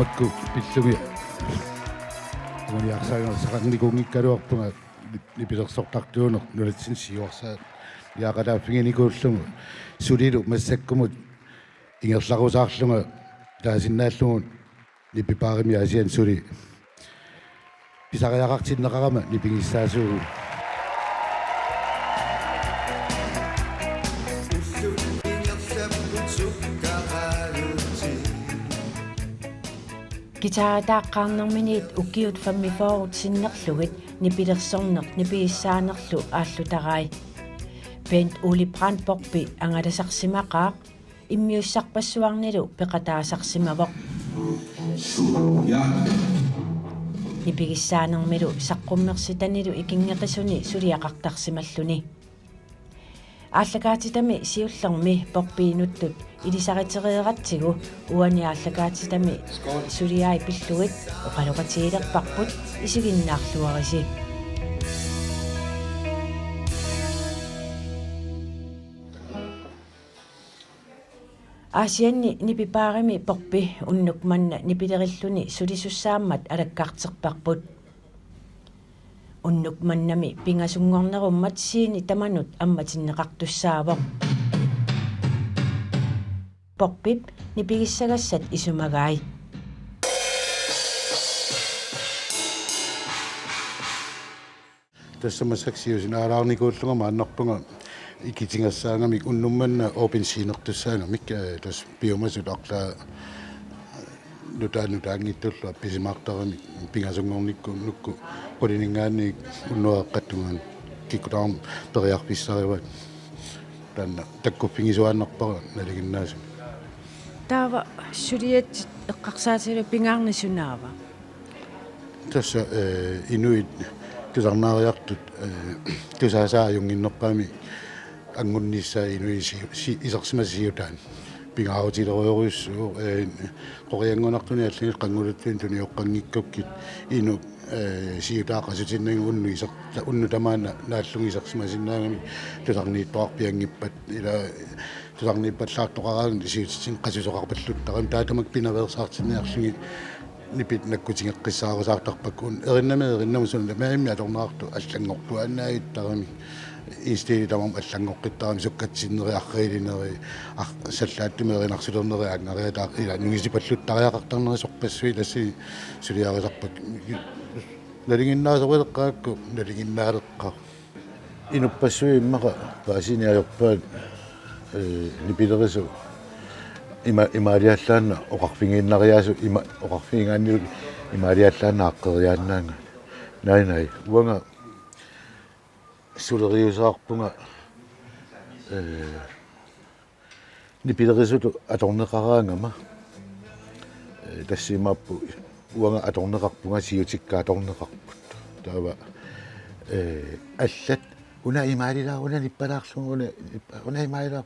makku pillumi moni arsaaga saqarnikuungikkaluarpunga nipilersortartuuner nulatsin siuarsaa yaaqalaaffinginikullugu sulilu massakkumut ingerlarusaarlunga taasinnaallungun nipipaarimi asian suli pisariaqartinneqarama nipingissaasuugu Gitaartaaqқарнэрминит уккиут фаммифоорут синнерлугит нипилерсорнер нипииссаанерлу ааллутарай бент Ули Брандборгби ангаласарсимақаа иммиуссарпассуарнилу пеқатаасарсимавоқ нипигиссаанермилу саққуммерситанилу икингеқисуни сулиақартарсималлуни ааллагаатитами сиуллерми порпиинуттут илисаритереератсигу уаниааллагаатитами сулиаи пиллугит оқалоқатиилерпарпут исигиннаарлуариси Asianni nipipаарimi porpi unnukmanna nipilериллуни сулисуссааммат алаккаартерпарпут unnukmannami pingasungornerummat siini tamanut ammatinneqartussaavoq porpip nipigissagassat isumagaai тассамассаксиусинаалаарникууллугама аннарпунга икитингассаангамик уннумманна опенсиинертуссаангамик тас биомасут арлаа нутаангиттулла писимаартарами пингасунгорникку нукку полинингаани уннуаққаттунгаан киккутаарм периарписсариват танна таккуффигисуааннарпара налигиннаасу таава сулиат эққарсаатилу пингаарнисунаава тасса инуит тусарнаариартут тусаасааюнгиннерпаами ангунниссаа инуиси исерсимасиутаан пингааутилеруйоруссуу қориангунартуни аллигил қангулуттуин туниоққангиккуккит ину сиутаақасутиннагу унну тамаана нааллуги исерсимасиннаагами тусарнииттоарпиангиппат ила тусарнииппаллаартоқараагни сиутсин қасусоқарпаллуттарам таатамак пинаверсаартинниарлуги нипит наккутингеққиссаарусаартарпаккуун эриннаму сунна маимми аторнаарту аллангорту аннааюттарами исти тамам аллангоққиттарами суккатсиннериарреилинери саллааттумеринарсулернери ангариатаа ила нугисипаллуттариақартарнери сорпассуи тасси сулиарисарпак налигиннаасориеққаакку налигиннаалеққа инуппассуи иммақа паасиниаёрпаат нипилерису имариаллаанна оқарфингииннариаасу оқарфиингааннилу имариаллаанна аққериааннаанга най уанга сулериусаарпунга нипилерисуту аторнеқараангама тассимааппу уанга аторнеқарпунга сиутикка аторнеқарпут таава аллат уна имаалилаа уна ниппалаарлугуна уна имаалилаа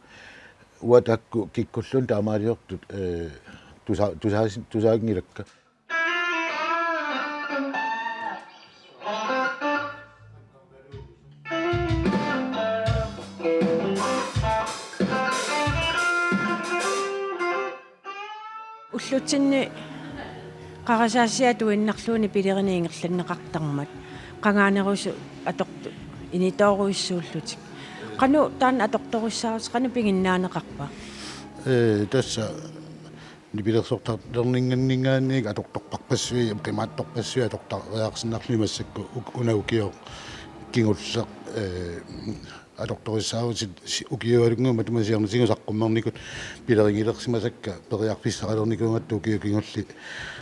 уатакку киккуллун таамаалиортут тусаагингилакка уллутсинни қарасаассиату иннарлууни пилериниингерланнеқартармат қангаанерусу аторту инитооруиссууллутик qaну taan atortorussaaris qanu pinginnaanеқарпа тасса нипилерсортарнернинганнингаанник аторторпарпассуи қимаатторпассуи атортариаарсиннарлуи массакку унаукио кингуллеқ аторторуссаавусит укиуалунгу матумасиарни сигусаққуммерникут пилерингилерсимасакка периарписсаралерникунгатту укиу кингулли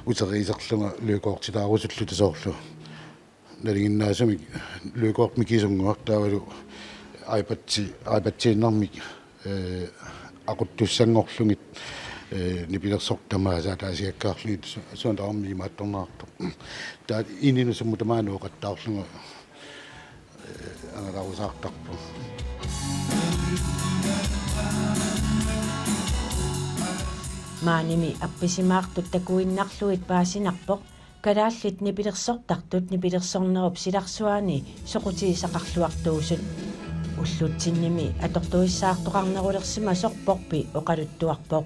утериисерлунга луукоортилаарусуллу тасоорлу налигиннаасами луукоорт микисунгуартаавалу айпатсииннармик aquttussangorlungit nipilersortamaasa taasiakkaarlugit suuntaarmi imaattornaartu taat ininusummu tamaanuoqattaarlunga angalarusaartarpu maanimi appisimaartut takuinnarluit paasinarpoq kalaallit nipilersortartut nipilersornerup silarsuani soqutiisaqarluartuusut уллутсинними аторториссаартоқарнерулерсима сорпорпи оқалуттуарпоқ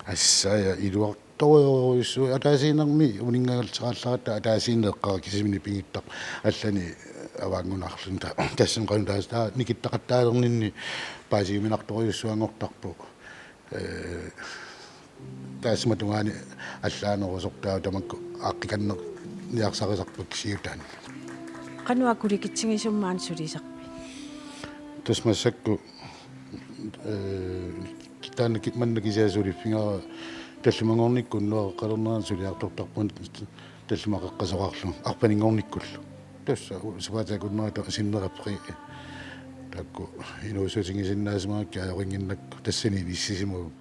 ассая илуар торуйуссу атаасиинерми унингагалсераалларата атаасиинеэккара кисимини пигиттақ аллани аваангунарлун тассам qanutaas таа никиттақаттаалернинни паасигиминарторюссуангортарпу таасматугаани аллаанерусортаа тамакку ааққиканнер ниарсарисарпак сиутаани qanua kulikitsingisumaan sulisarpi тасмассакку китаана китманна кисиасулиффингера таллимангорниккуннуа қалернеран сулиартортарпун таллимақеққасоқарлу арпанингорниккуллу тасса супаатакуннерата синнераппри такку инуусутингисиннаасмаакка аёрингиннакку тассани иссисимуу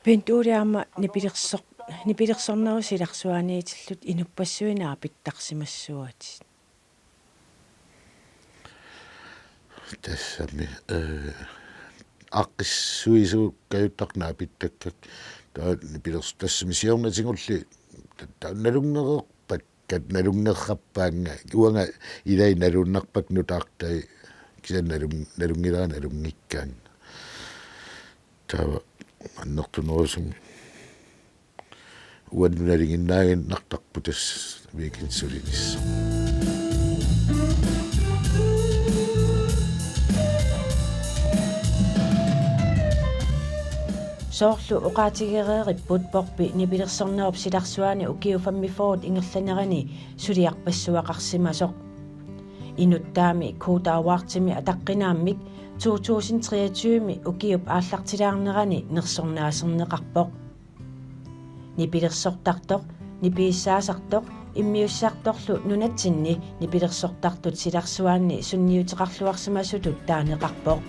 пентуриама нипилерсорнерусиларсуаниитиллут инуппассуинаа питтарсимассуати тассами аққиссуису каюттарнаа питтаккак таа нипилерс тассамисиорнатингулли налунгнереерпат кат налунгнерраппаанга уанга илай налуннарпак нутаартай кисан налунгилаа налунгиккаан таа аннертунерусум уаннулалингиннаагин нартарпу тас викинсулинис соорлу оqaатигереериппут порпи нипилерсорнеруп силарсуаани укиуфаммифоот ингерланерани сулиарпассуақарсимасоқ инуттаами куутааваартими атаққинааммик 2023ми укиуп ааллартилаарнерани нерсорнаасернеқарпоқ нипилерсортартоқ нипииссаасартоқ иммиуссаарторлу нунатсинни нипилерсортартут силарсуаанни сунниутеқарлуарсимасутут таанеқарпоқ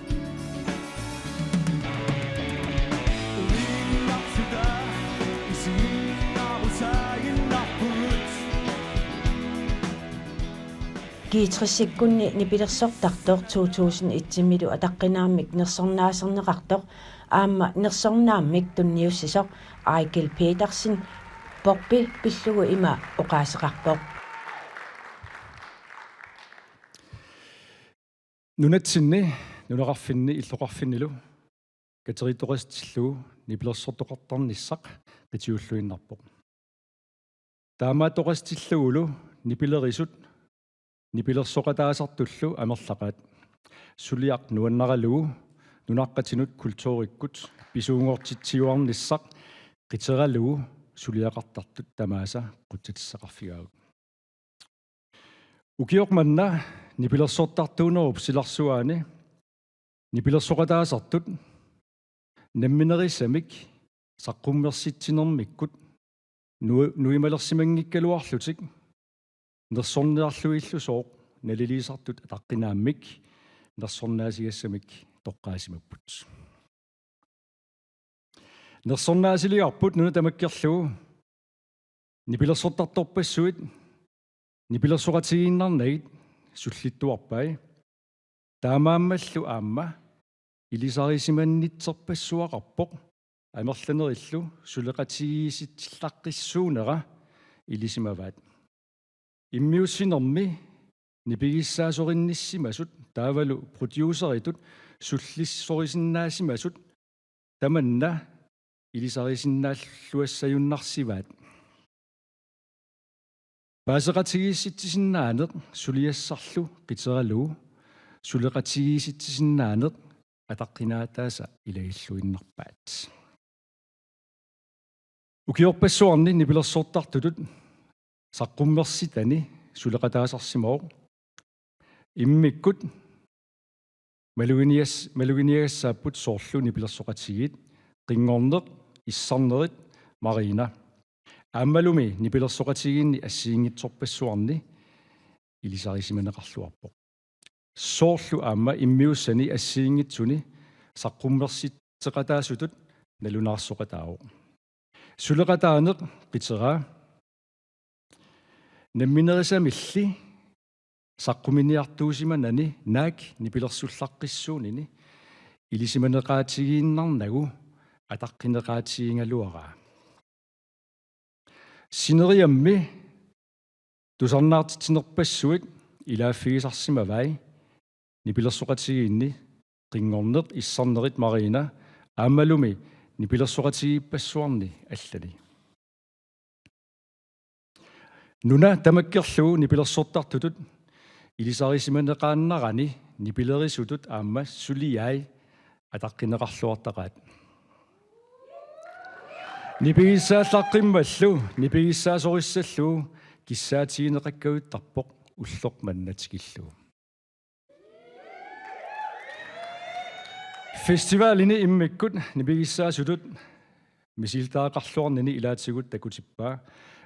гиитрисиккунни нипилерсортартоқ 2001-милу атаққинааммик нерсорнаасернеқартоқ аама нерсорнааммик тунниуссисоқ Айкел Петерсен порпи пиллугу има оqaасеқарпоқ нунатсинни нунеқарфинни иллоқарфиннилу катеритористиллугу нипилерсортоқартарниссақ қитиуллуиннарпоқ таамаатоқастиллугулу нипилерисут нипилерсоқатаасартуллу амерлақаат сулиақ нуаннаралугу нунаққатинут культууриккут писуунгортитсиуарниссақ қитералугу сулиақартартут тамааса қутситиссақарфигаагу укиоқманна нипилерсоортартуунеруп силарсуаани нипилерсоқатаасартут намминерисамик саққуммерситсинермиккут нуималерсимангиккалуарлутик нерсорниарлуиллусооқ налилисартут атаққинааммик нерсорнаасигассамик тоққаасимаппут нерсорнаасилиарпут нуна тамаккерлугу нипилерсортарторпассуит нипилерсоқатигииннарнагит суллиттуарпай таамааммаллу аама илисарисиманнитсерпассуақарпоқ амерланериллу сулеқатигииситсиллаққиссуунера илисимаваат иммиуссинерми нипигиссаасоринниссимасут таавалу продюсеритут суллиссорисиннаасимасут таманна илисарисиннааллуассаюннарсиваат паасеқатигиисситсиннаанеқ сулиассарлу қитералугу сулеқатигииситсиннаанеқ атаққинаатааса илагиллуиннарпаат укиорпассуарни нипилерсоортартутут саққуммерситани сулеқатаасарсимаоқ иммиккут малугиниагассааппут соорлу нипилерсоқатигиит қингорнеқ иссарнерит марина ааммалуми нипилерсоқатигиинни ассиингитсорпассуарни илисарисиманеқарлуарпоқ соорлу аама иммиуссани ассиингитсуни саққуммерситсеқатаасутут налунаарсоқатаавоқ сулеқатаанеқ қитераа намминерисамилли саққуминиартуусиманани наак нипилерсуллаққиссуунини илисиманеқаатигииннарнагу атаққинеқаатигингалуараа синериамми тусарнаартитсинерпассуик илааффигисарсимавай нипилерсоқатигиинни қингорнеқ иссарнерит марина аамалуми нипилерсоқатигииппассуарни аллани Nuna tamakkerluu nipilersortartutut ilisarisimannеqaannarani nipilerisutut aamma suliai атаққинеқарлуартақаат нипигиссааллаққиммаллу нипигиссаасориссаллу киссаатигинеқаккагуттарпоқ уллоқ маннатикиллу фестивалини иммиккут нипигиссаасутут мисилтаақарлуарнини илаатигут такутиппаа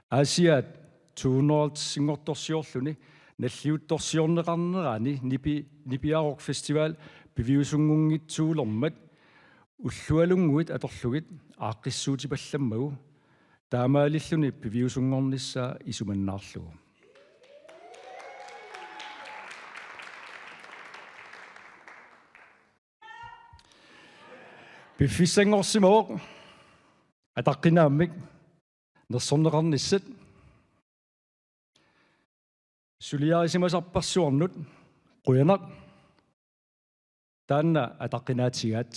асиат 200 сингорторсиорлуни наллиутторсиорнеқарнерани нипиароқ фестивал пивиусунгунгитсуулэрмат уллуалунгуит аторлугит ааққиссуутипалламмагу таамаалиллуни пивиусунгорнissaа исуманнаарлугу пиффиссангорсимаоқ атаққинааммик нерсорнеқарниссат сулиарисимасарпарсуарнут қуянақ таанна атаққинаатигаат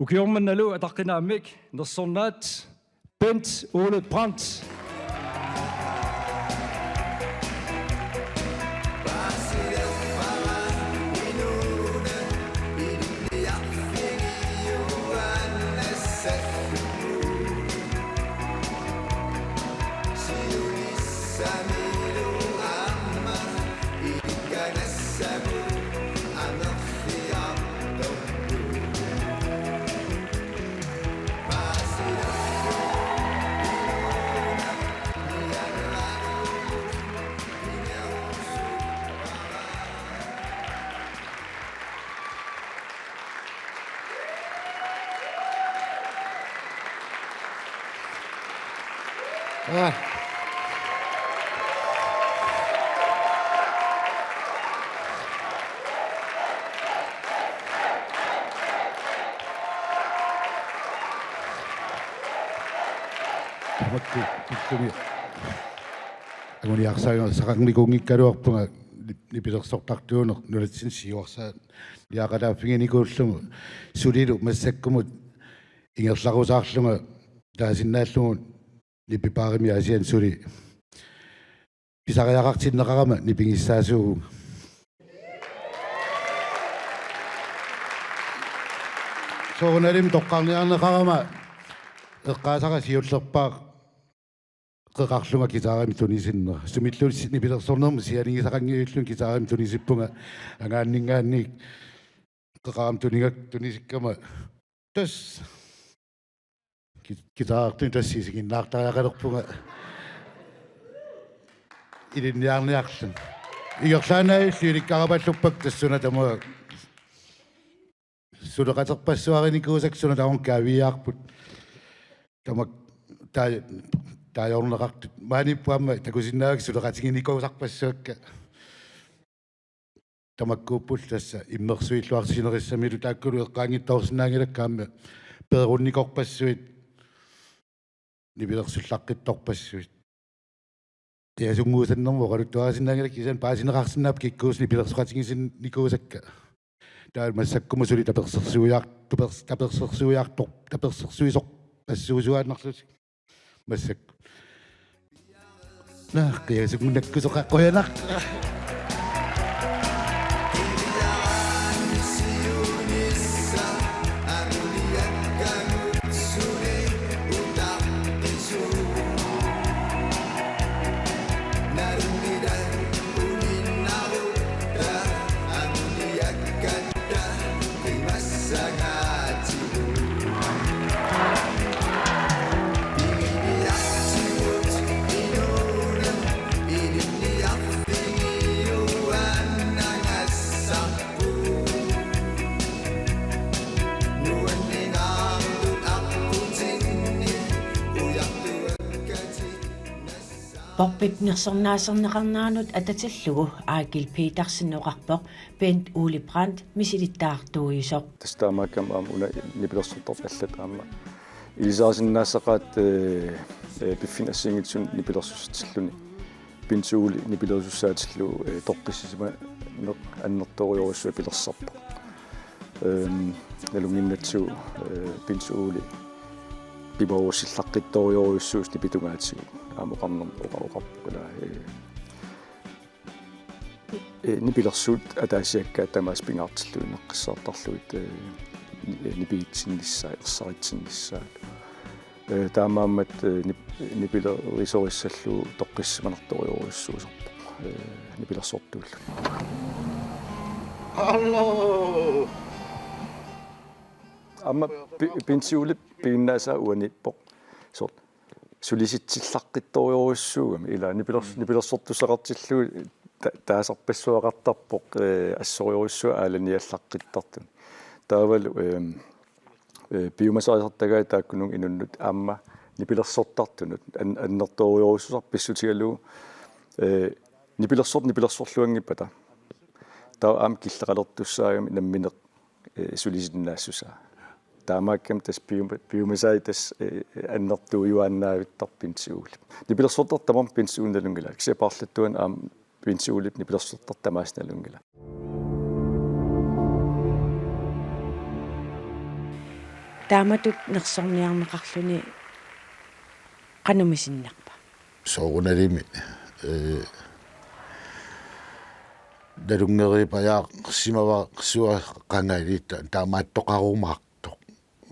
укиорманналу атаққинааммик нерсорнаат Bent Ole Brandt Agoni aksaanga saqangmikuungikkaluarpunga nipilersortartuuner nulatsin siuarsaat liaqalaaffinginikullugu sulilu massakkumut ingerlarusaarlunga taasinnaallugut nipipaarimi asian suli pisariaqartinneqarama nipingissaasuugu soornalim toqqarniarneqarama eqqaasara siullerpaaq qeqarlunga kitaarim tunisinner sumillu nipilersornermu sialingisaqangiullun kitaarim tunisippunga angaanningaannik qeqaram tuningak tunisikkama tas kitaartun tassiisiginnaartariaqalerpunga ilinniarniarlun igerlaanailluilikkarapalluppak tassuna tamaa suleqaterpassuarinikuusaksuna taun kaaviaarput tamak taajorneqartut maanippuamma takusinnaavik suleqatiginikuusarpassuakka tamakkuuppul tassa immersuilluarsinerissamilu taakkulu eqqaangittaorsinnaangilakkaamma peerunnikorpassuit nipilersullaqqittorpassuit tiasunguusannermu qaluttuarasinnaangilak kisan paasineqarsinnaap kikkuusni pilersuqatigisin nikuusakka taal massakkumu suli tapersersuisoq passuusuaannerlut massak qiasugunakkusoqa qoyanaq Borpipnersornaasernaqarnaanut atatallugu Aagil Petersen-oqarpoq Bent Ole Brandt misilittaartuujusoq тастаамааккам аамуна нипилерсортор аллат аама илисаарсиннаассақаат пиффин ассингитсун нипилерсуссатиллуни пинсуули нипилерсуссаатиллу тоққиссисима неқ аннерториоруссуа пилерсарпа налунгиннатсуу пинсуули пиборуссиллаққитториоруссуус нипитунгаатсигу amoqarnam oqarpula nipilersuut ataasiakka tamaas pingaartillu neqqissaartarluit nipiitsinnissaa ersaritsinnissaa таамаамат нипилерисорissаллу тоққиссиманарториориуссуусарпо нипилерсортууллу Алло. амма пинсиулип пииннааса уаниппоқ сорт сулиситсиллаққитториориуссуугами ила нипилерсортусақартиллу таасарпассуақартарпоқ ассориориуссуа ааланиаллаққиттартун таавал биомасаасартагаа тааккунун инуннут аама нипилерсортартунут аннерториорissусар писсутигалуу нипилерсорлуангиппата таа аам киллеқалертуссаагами намминеқ сулисиннаассусаа таамааккам тас биомасаитас аннертуйуааннаавиттар пинсиуул нипилерсортар тамам пинсиуунналунгила кисапаарлаттуан аам пинсиуулип нипилерсортар тамаасналунгила тааматут нерсорниарнеқарлүни qanumisinnarpa соорунalimi далунгери паяа симава суа qangailitta таамааттоқарумаартоқ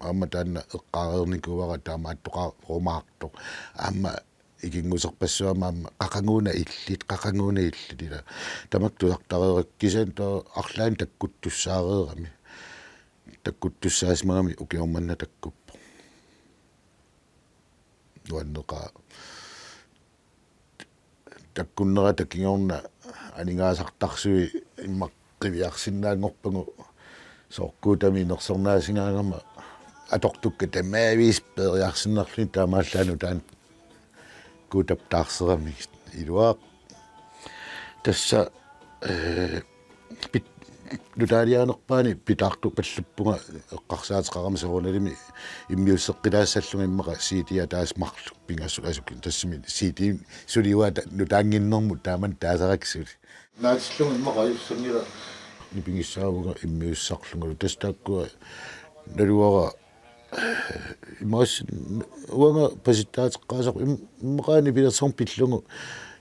аама таанна эққарерникувара таамааттоқарумаартоқ аама игингусерпассуамаама қақангууна иллит тамактулартареераккисаан тоо арлаан таккуттуссаареерами таккуттуссаасмагами укиорманна таккуппо нуаннеқа таккуннера таккингорна анингаасартарсуи иммаққивиарсиннаангорпагу сооркуутами нерсорнаасингаагама атортукка тамаавис периарсиннарлуни таамааллаану таан кутаптаарсерами илуаа тасса нутаалианерпаани питаарту паллуппунга эққарсаатеқарами соорналими иммиуссеққилаассаллуга иммақа сиитиа таасмарлу пингассуласуккин тассими сиити сулиуа нутаангиннэрму тааман таасараксули наатиллуга иммақа иссангила нипингиссаавуга иммиуссарлугу тастааккуа налуара иммас уанга паситтаатеққаасақ иммақаани пилерсорм пиллугу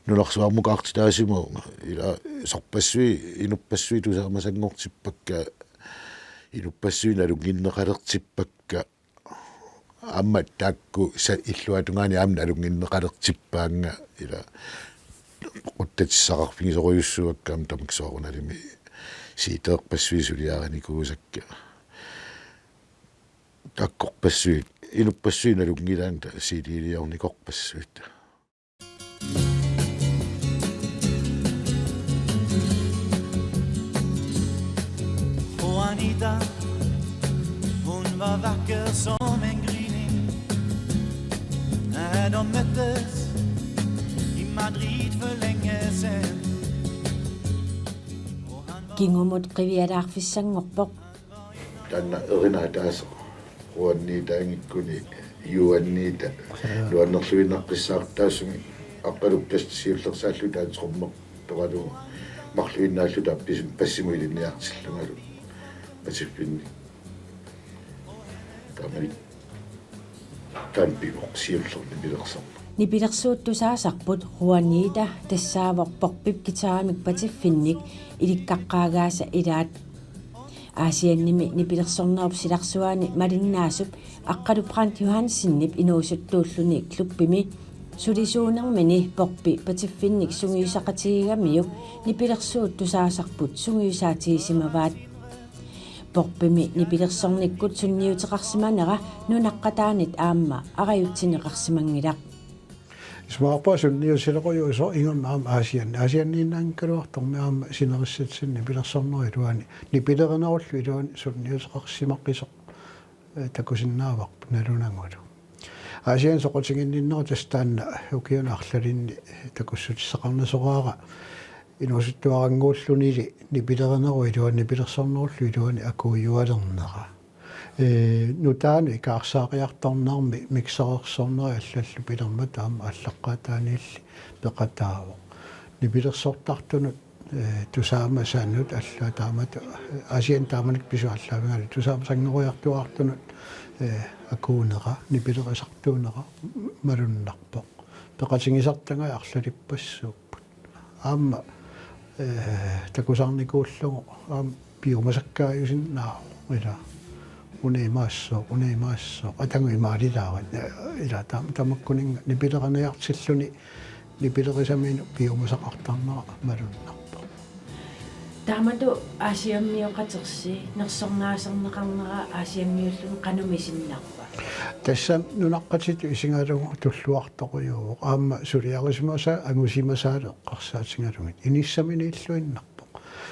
нунарсуармукаартитаасиму ила сорпассуи инуппассуи тусаамасангортиппакка инуппассуи налунгиннеқалертиппакка амма таакку са иллуатунгаани аамна алунгиннеқалертиппаанга ила оттатиссақарфигисоруйуссуаккаам тамаксооруналими сиитеерпассуи сулиаараникуусакка таккорпассуи инуппассуи налунгилаанта сиилиорникорпассуит Juanita, hon var vacker som en gryning. När de möttes i Madrid för länge sedan. kingumut qivialaarfissangorpoq таанна эринаа руанниитаангиккуни юанниита луаннерлуиннаққиссаартаасуми аққалук тастсиуллерсааллу таатеқормоқ тоқалу марлуиннааллу таапписим пассимуилинниартиллунгалу пасиффинни тамани тампивоқ сиуллерни пилерсарма нипилерсууттусаасарпут руанниита тассааварпорпип китаарамик патиффинник иликкаққаагааса илаат аасианними нипилерсорнеруп силарсуаани малиннаасуп аққалупрант юхансиннип инуусуттууллуни клуппими сулисуунермини порпи патиффинник сунгиисақатигамиук нипилерсууттусаасарпут сунгиисаатигисимаваат порпими нипилерсорниккут сунниутеқарсиманера нунаққатаанит аама араютсинеқарсимангилақ Smaapaasun niusilequyuuso ingamaam aasianniinnaankaluartormiaama sinerissatsinni pilersorneriluani nipilerenerullu iluani sunniuteqarsimaqqisoq takusinnaavaq nalunangulu aasian soqutiginninneru tastaanna ukiunaarlalinni takussutissaqarnasoqaaqa inuusuttuaranguullunili nipilereneru iluani nipilersornerullu iluani akuuyualernera нутаани икаарсаариарторнаарми миксерерсорнери аллаллу пилерма таама аллаққатааниилли пеқатаава нипилерсортартунут тусаама саанут алла таамат асиан тааманик писуаллаавингали тусаама сангеруйартуартунут акуунера нипилерисартуунера малуннарпоқ peqatingisartanga арлалиппассууппут аама такусарникууллугу аама пиумасаккааюсиннаа ила унеимаассоо атангу имаалилаават ила тамаккунинга нипилераниартиллуни нипилерисамину пиумасақартарнера малуннарпа таамату аасиаммиоқатерси нерсорнаасернеқарнера аасиаммиуллун қанумисиннарпа тассам нунаққатиту исингалугу туллуартоқуйуу аама сулиарисмаса агусимасаале қарсаатингалугит иниссамини иллуиннарпо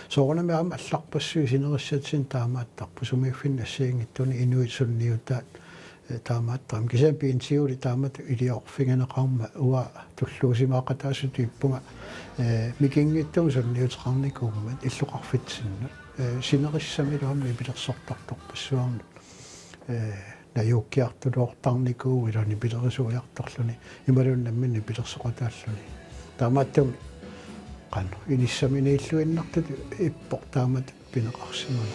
соорнами аама алларпассуи синериссатсин таамааттарпу сумиуффин ассиингиттуни инуит сунниутаат таамааттарам кисам пиинтиули таамату илиорфиганеқарма уа туллуусимаақатаасуту иппунга микингиттугу сунниутеқарникуумат иллуқарфитсиннут синериссамилуамми пилерсортарторпассуарну наёккиартулуортарникуу илани пилерисуиарторлуни ималуннаммини пилерсоқатааллуни таамааттуми qanu inissamini illuinnartut ippoq taamat pineqarsimana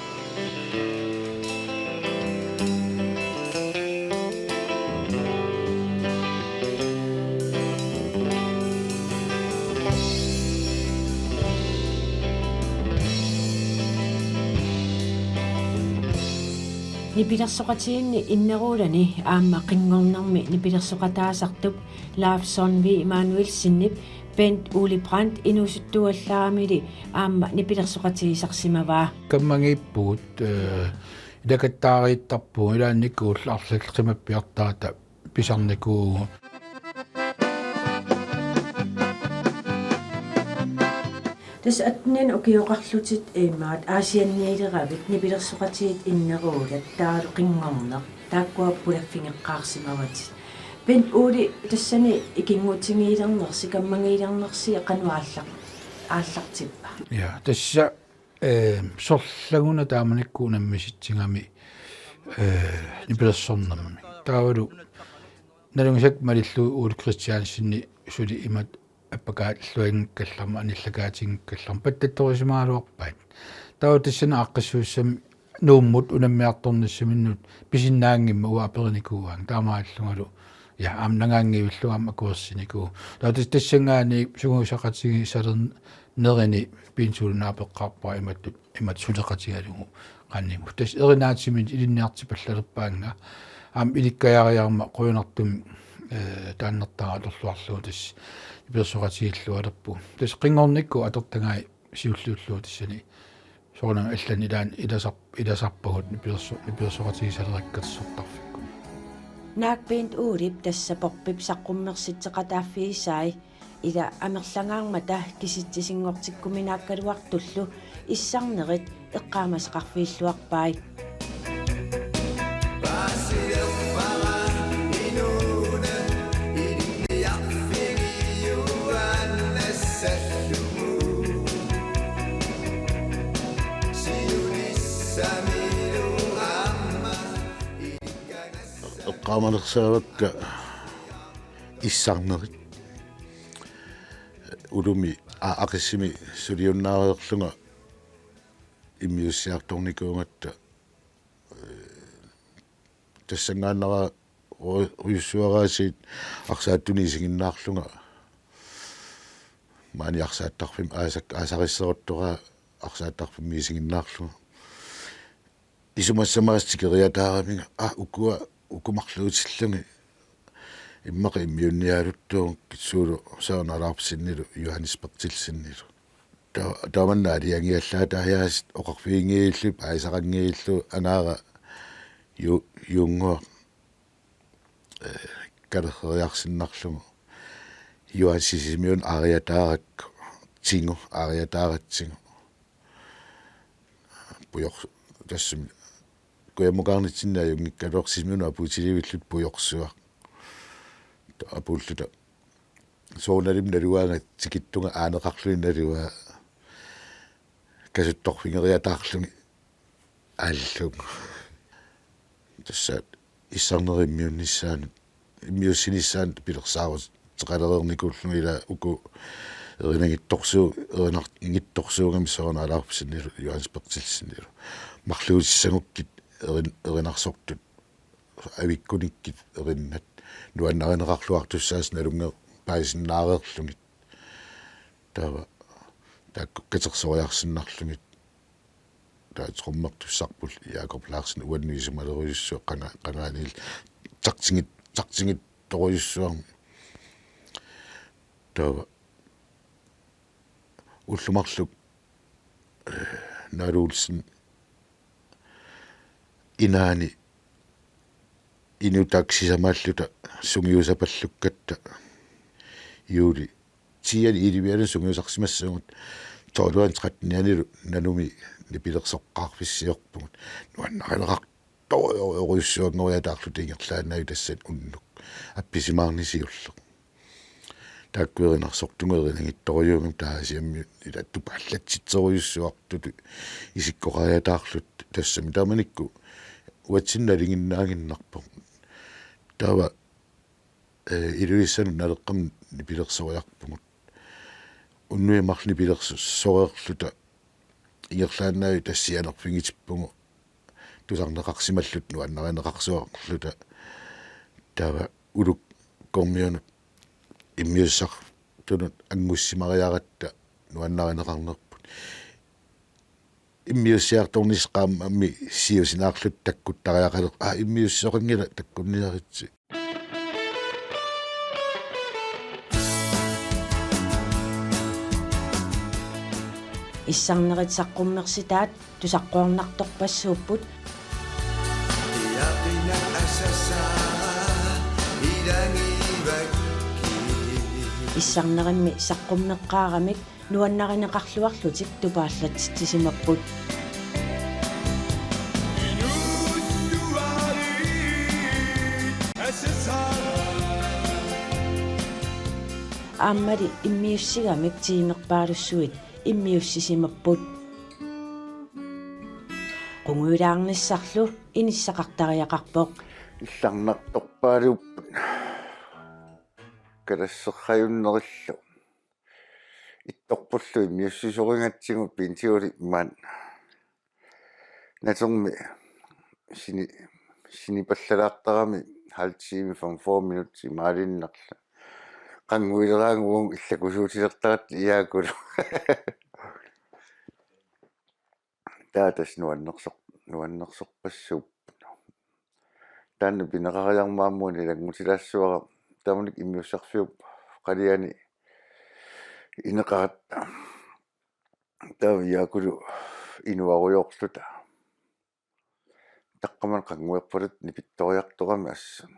Nipilersoqatiinni inneruulani aamma qinngornarmi nipilersoqataasartup Laafsonvi Immanuel Sinnip Bent Uli Brandt inusuttuallaamili aamma nipilersoqatiisarsimavaa каммагиппуут илакаттаарииттарпу илаанникуулларлалқимаппиартаата писарникуу Des atnen okioqarlutit eemaat aasianniileravit nipilersoqatiit inneruulat taalu qinngorner taakkuappulaffingeqqaarsimavatit Bent Uli tassani ikingutigiilernersi kammangiilernersi qanuaallaq ja тасса сорлагуна тааманиккуунаммиситсигами нипилерсорнэрми таавалу налунгисак малиллу уул кристиансинни сули имат аппакааллуингккалларма аниллакаатингккалларма паттатторисимаалуарпаат таава тассана аққассууссами нууммут унаммиарторниссаминнут писиннаангимма уааперникууаан таамааллунгалу я амнангаангивиллуама куерсиникуу таава тассангаани сугуусақатиги салерн нерини пинсуулунаапеққарпаа имат сулеқатигалугу қанниму тас эринаатсимит илинниарти паллалерпаанга аам иликкаяариарма қуйнартуми тааннертаа алерлуарлуу тас персоратииллуалерпу тас қингорникку атертагаи сиуллууллуу тассани соорнам аллан илаан иласарпагут персоратигисалераккатсортарфикку Naak Bent Ulip tassaporpip saqqummersitseqataafiisai ila amerlangaarmata kisitsisinngortikkuminaakkaluartullu issarnerit eqqaamasqarfiilluarpai qaamalерсаавакка иссарнерит улуми ақиссими сулиуннаареерлунга иммиуссиарторникуунгатта тассангааннера уйуссуараасиит арсааттунисигиннаарлунга маани арсааттарфим аасариссеруттора арсааттарфиммисигиннаарлунга исумассамаастикериатаарамига укумарлуутиллунги иммақа иммиунниалуттуун китсуулу саунараарпсиннилу Johannesburg-тилсиннилу тааманнаа алиангиаллаатааяасит оқарфиингииллуп аисақангииллу анаара юнгуа калерриарсиннарлугу юансисимиун ариатааракку тингу ариатааратсигу пуйор тассими куямукаарнитсиннаа юнгиккалуорсисмиуна апуутиливиллут пуйорсуа апууллута сооналим налуаага тикиттунга аанеқарлуи налуа касутторфингериатаарлуги ааллуг тассаат иссарнериммиунниссаан иммиуссиниссаан пилерсаарус теқалерерникууллуги ила уку эринагитторсуу эринарнгитторсуугами соорнаалаарпсиннилу Johannesburg-тилсиннилу марлуутиссагуккит эринарсортут авиккуниккит эриннат нуаннаринеқарлуартуссаас налунге paisinnaarerlungit taava taakku katersoriarsinnarlungit taatrummaqtussarpul Jakob Larsen uannuisumaleruyussua qangaanil tartingit toruyussuarmi taava ullumarluk naaluulsin inaani inutaksisamaаллута сунгиусапаллуккатта юули тиани иливиалун сунгиусарсимассагут тоолуан 13-нанилу нануми нипилерсоққарфиссиорпугут нуаннарилеқарторюссуангориатаарлу тингерлааннави тассат уннук апписимаарнисиуллеқ тааккуеринарсортунгеринагитторюугам таасиамми илатту паллатситсориуссуартуту исиккоқариатаарлут тассами тааманикку уатсинналингиннаагиннарпо таава илуиссану налеққам нипилерсориарпугут уннуимарни пилерсуссореерлута ингерлааннаави тассианерфингитиппугу тусарнеқарсималлут нуаннаринеқарсуарлута таава улук кормиунут иммиуссар тунут ангуссимариаратта нуаннаринеқарнерпут иммиуссиарторнисқаама амми сиусинаарлут таккуттариақалеқ иммиуссоқингила таккунниаритси иссарнеритсаққуммерситаат тусаққуарнарторпассууппут иссарнеримми саққуммеққаарамик нуаннаринеқарлуарлутик тупааллатсисимаппут ааммали иммиуссигамик тиимерпаалуссуит иммиуссисимаппут qunguilаарnissarlu inissaqartariaqarpoq илларнарторпаалууппут калассерраюннериллу ittorpullu immiussisorigatsigu pintiuli immaan natermi sinipallalaartarami halvtime 5 minutter maalinnerla qanguileraanguun illakusuutilertarat iyaakulu taatas nuannersorpassuupput taanna pineqariarmaammuun ilangutilaassuara tamanik immiussarfiup qaliani ineqaratta taaviyaakulu inuaruyorluta taqqaman qanguerpalut nipittoriartorami assun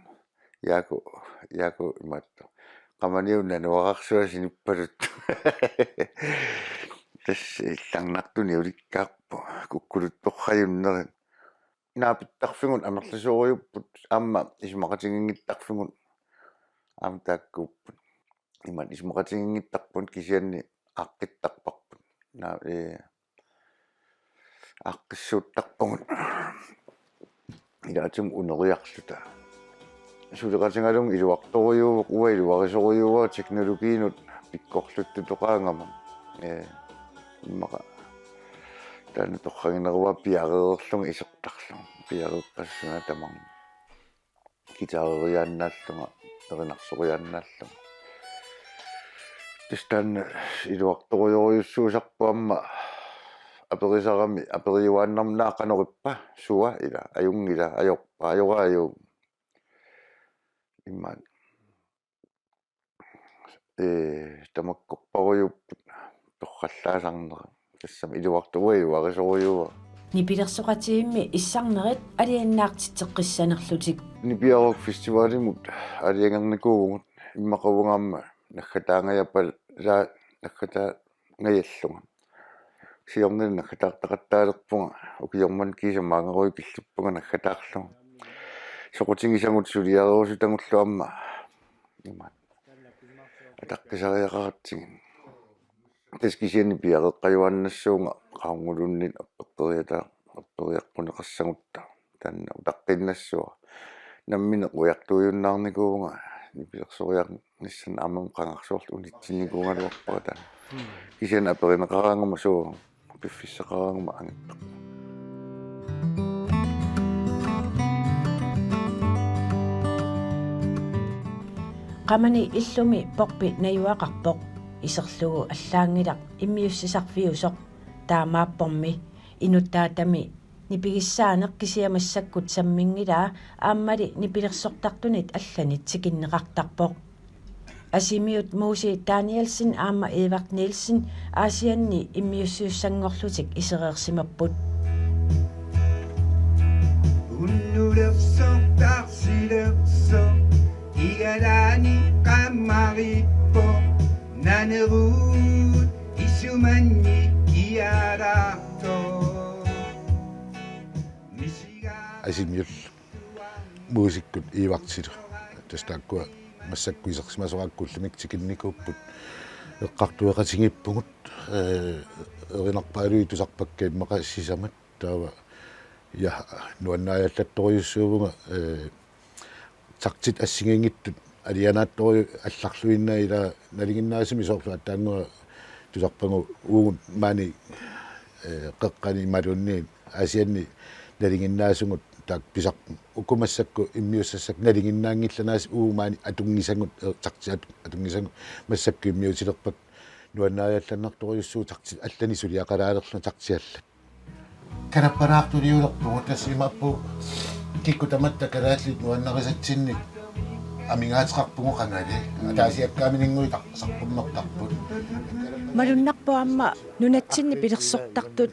yaaku imaatto qamaniunna nuaqarsuа sinippalut tassi illarnartuni ulikkaarpu kukkuluttorrajunnerin naapittarfingun amerlasuoriupput aamma ismaqatingingittarfingun aam taakkuupput iman ismaqatingingittarpun kisianni aaqqittarparput naa aaqqissuuttarpungut ilaatum uneriarluta suleqatingalung iluartoriuuq uailuarisoriuua teknologiinut pikkorluttutoqaangama иммаqa таана торрагинеруа пиареерлунга исертарлунга пиареэққассуна тамар гитарериааннааллунга эринарсориааннааллунга тестан илуарториориуссуусарпуамма аперисарами апериуааннарнаақанериппа суа ила аюнгила ajorpa ajoraayu иммаан тамаккорпаруйуппут торраллаасарнера тассами илуарторуарисориуа нипилерсоқатиимми иссарнерит алианнаартитеққиссанерлутик нипиарук фестивалимут алиангерникуугут иммақавунгаама наггатаангаяппал лаа наггата ngaяллунга сиорнил наггатаартақаттаалерпунга укиорман кисамаангеруи пиллиппунга наггатаарлунга соқутингисангут сулиареусутангуллуамма имаат атаққисариақаратсигин таскисиани пиареққаюаннассуунга qaungulunnin аппериаққунеқассагутта таанна утаққиннассуа наммине уяртуйуннаарникуунга нипилерсориарниссан аамам қангарсуарлу унитсинникуунгалуарпара таан кисиан аперинеқараангама суу пиффиссеқараангама ангиппақ qamani illumi porpi nayuaqarpoq iserlugu allaangilaq immiussisarfiusoq taamaappormi inuttaatami nipigissaaneq kisiamassakkut sammingilaa aammali nipilersortartunit allanit sikinneqartarpoq asimiut Musi Danielsen aamma Edvard Nielsen aasianni immiussiussangorlutik isereersimapput Unnulerso tarsilerso igalani qamarippo nanerut isumanni kiararto Asimiut muusikkut iivartilu tastaakkua массаккуисерсимасораккуллумик тикинникууппут эққартуэқатингиппугут эринарпаалуи тусарпаккаит мақассисамат таава я нуаннааллатторюссуувнга тартит ассигингиттут алианаатторю алларлуиннаа ила налигиннаасими соорлу аттаангуа тусарпангу уугут маани қеққани малунни асианни налигиннаасугут так писақ укумассакку иммиуссассак налигиннаангилланаас уумаани атунгисангут тартиат атунгисангу массакку иммиутилерпак нуаннаалланнарторюссуу тартит аллани сулиақалаалерлу тартиаллат караппараартулиулерпу тассимаппу киккутаматта калааллит нуаннарисатсинни амингаатеқарпугу қанали атаасиаккааминингуи сарпуммертарпут малуннарпуамма нунатсинни пилерсортартут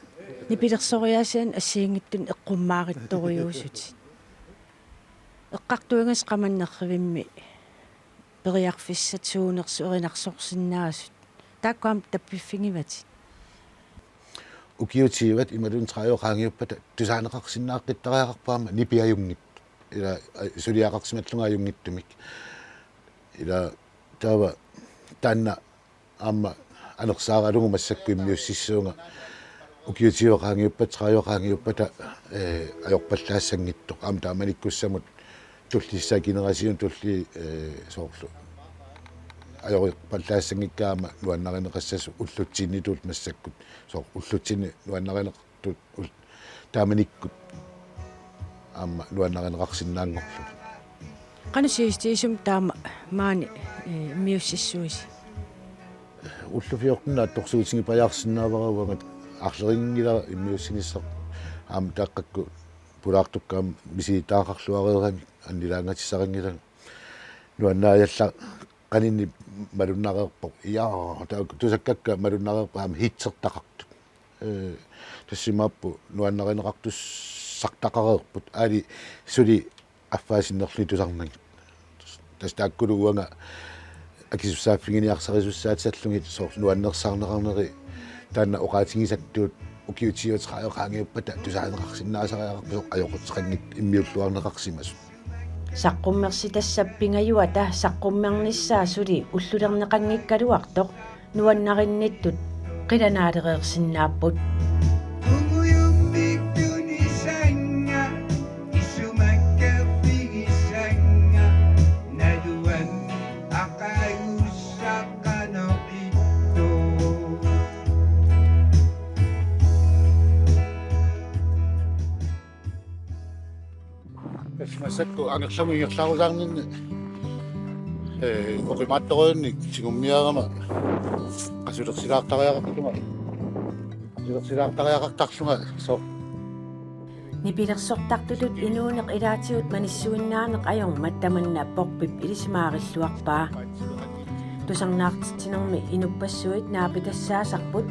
нипилерсориасаан ассиингиттун эққуммааритторюусути эққартуангас қаманнерривимми периарфиссатсуунерсу эринарсорсиннаасут тааккуам таппиффингивати укиутииват ималун траёқаангиуппата тусаанеқарсиннааққиттариақарпаама нипиаюнгит ила сулиақарсималлунгааюнгиттумик ила таава танна амма анерсааралугу массакку иммиуссиссуунга укиутиоқаангиуппат траёқаангиуппата аёрпаллаассангиттоқ аама тааманиккуссамут туллиссаа генерасиун тулли соорлу аёрпаллаассангиккаама нуаннаринеқассасу уллутсиннитут массаккут соор уллутсинни нуаннаринеқартут тааманиккут аама нуаннаринеқарсинаангорлу qanusistисум таама маани миуссиссуиси уллуфиортна торсуутинги паяарсинааваравагат арлерингила иммиуссинissaq аама тааққакку пулаартуккаам миситаақарлуареерами аннилаангатиссарингилан нуаннааялла qanинни малуннареерпоқ иаа таак тусаккакка малуннареерпаам хитсертақартут тассимааппу нуаннаринеқартус сартақареерпут аали сули аффаасиннерли тусарнагит тастааккулуанга акисуссааффигиниарсарисуссаатсаллугит соор нуаннерсаарнеқарнери таанна оқаатингисаттуут укиутиотраёқаангиуппата тусаанеқарсинаасариақарпусоқ аёқутеқангит иммиуллуарнеқарсимасу саққуммерси тассаппингаюата саққуммерниссаа сули уллулернеқангиккалуартоқ нуаннаринниттут қиланаалереерсиннааппут массакку ангерлами иерлаарулаарнинни оқимаатторуунник сигуммиарама qasулерсилаартариақартума qasулерсилаартариақартарлунга соо нипилерсортартулут инуунеқ илаатиут маниссуиннаанеқ аёр маттаманна порпип илисимаариллуарпаа тусарнаартитсинерми инуппассуит наапитассаасарпут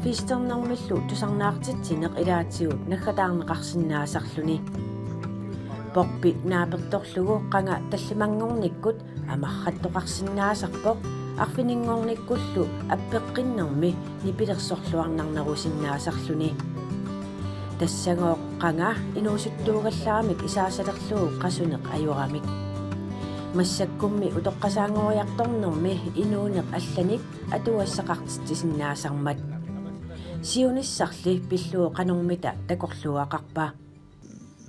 фистернэрмиллу тусарнаартитсинеқ илаатиут наггатаарнеқарсинаасарлуни порпи нааперторлугу qanga таллимангорниккут амарраттоқарсинаасарпоқ арфинингорниккуллу аппеққиннерми нипилерсорлуарнарнерусиннаасарлуни тассагоо qanga инуусуттуугаллаарамик исаасалерлугу qasунеқ аюрамик массаккумми утоққасаангориарторнерми инуунеқ алланик атуассақартитсиннаасармат сиуниссарли пиллуу qanормита такорлуақарпа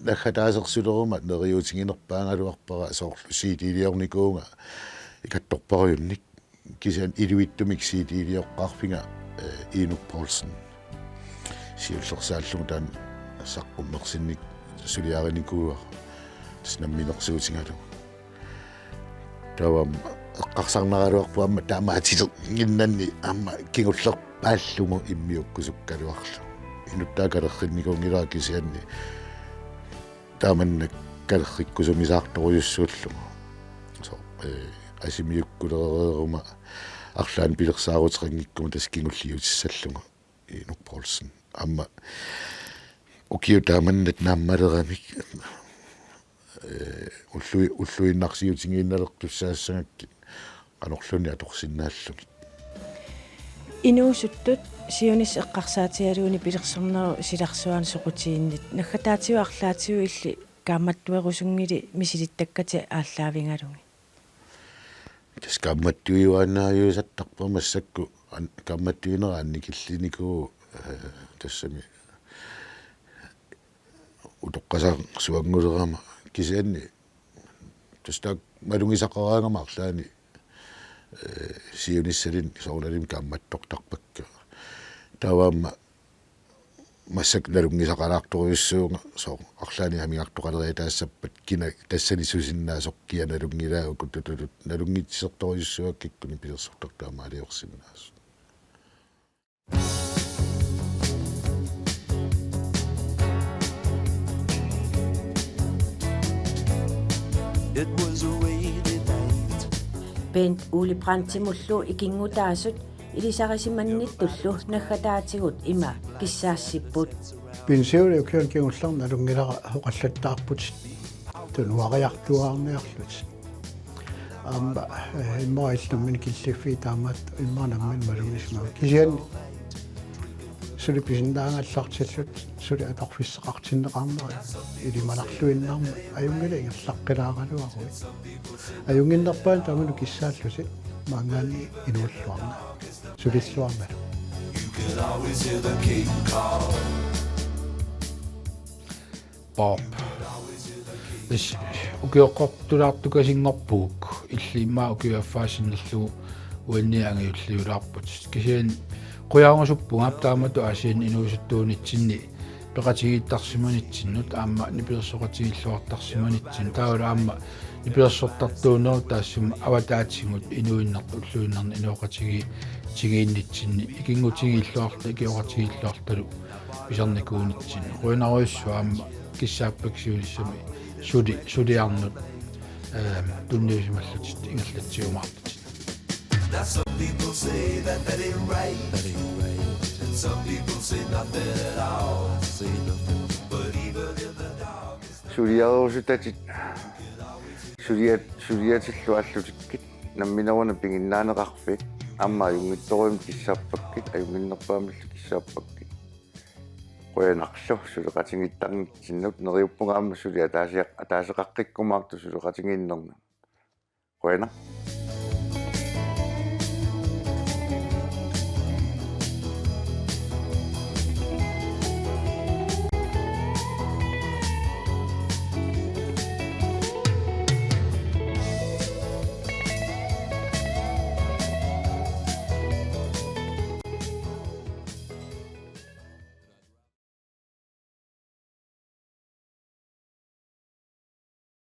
нахатаасерсулерума нериутингинерпаангалуарпара соорлу сиитилиорникуунга икатторпаруйунник кисиан илуиттумик сиитилиоққарфинга Inu Poulsen сиуллерсааллугу таан саққуммерсинник сулиариникууа таснамминерсуутингалу тавам эққарсарнагалуарпу амма таамаатилер гиннанни амма кигуллер пааллугу иммиуккусуккалуарлу инуттаакалерринникунгилаа кисианни тааманнак калерриккусумисаарторуйуссууллу со асимиуккулерерума арлаан пилерсаарутеқангиккума тас кигуллиутиссаллугу инук Полсен амма укиу тааманнат нааммалерамик уллуиннарсиутингиинналертуссаассагакки qanorluni atorsinnaalluni инуусуттут сионис эққарсаатигалууни пилерсэрнеру силарсуаан соқутииннит наггатаатиуарлаатиу илли кааматтуерусунгили мисилиттаккати ааллаавингалунги тас кааматтуиуаанааюусаттарпа массакку кааматтуинераанни киллиникуу тассами утоққасаа суангулерама кисианни тастаа малунгисақараангама арлаани сиониссалин соорналим каамматтортарпакка таваама массак налунгисақалаарторуйуссуунга соо арлаани амиартоқалерия таассаппат кина тассани сусиннаасоқкия налунгилаа куттутут налунгитсерторуйуссуаккиккуни пилерсортартаама алиорсиннаас It was a rainy night. Bent Uli Brantimullu ikingutaasut ilisarisimannittullu naggataatigут има киссаассиппут пенсиули укиан кигулларна лунгилара хоқаллаттаарпут тунуариартуаарниарлут амба иммаиллуммин киллиффи таамат иммаанаммин малугисмаа кисиан сулиписиндаангаллартиллут сули аторфиссеқартиннеқарнери илималарлуиннарма аюнгила ингерлаққилаагалуаруи аюнгиннерпаан тааману киссааллуси маангаани инууллуарна сулиллуарналу You could always hear the king call. Bob ис укиоққортулаартукасингорпуук иллиммаа укиаффаасиннерлу уанниангиуллиулаарпут кисиан қуяангусуппунгаап таамату асиин инуусуттуунитсинни пеқатигииттарсиманитсиннут аама нипилерсоқатигиллуартарсиманитсин тааула аама нипилерсортартуунер таассума аватаатсигут инуиннарту уллуиннарни инуоқатиги тигииннитсинни икингутигииллуарта икиоқатигиллуарталу писарникуунитсин қуинаруйуссуа аама киссааппаксиулиссами сулиарнут тунниусималлутит ингерлатсиумаартит Now some people say that ain't right. And some people say nothing at all. But even in the darkest сулиарусутатит сулиатиллуаллутиккит намминавана пингиннаанеқарфик амма юнгитторуим киссааппаккит аюнгиннерпаамиллу киссааппаккит қуянарлу сулеқатингиттарнитсиннут нериуппунгаама сулиа таасеқаққиккумаарту сулеқатингииннерна қуяна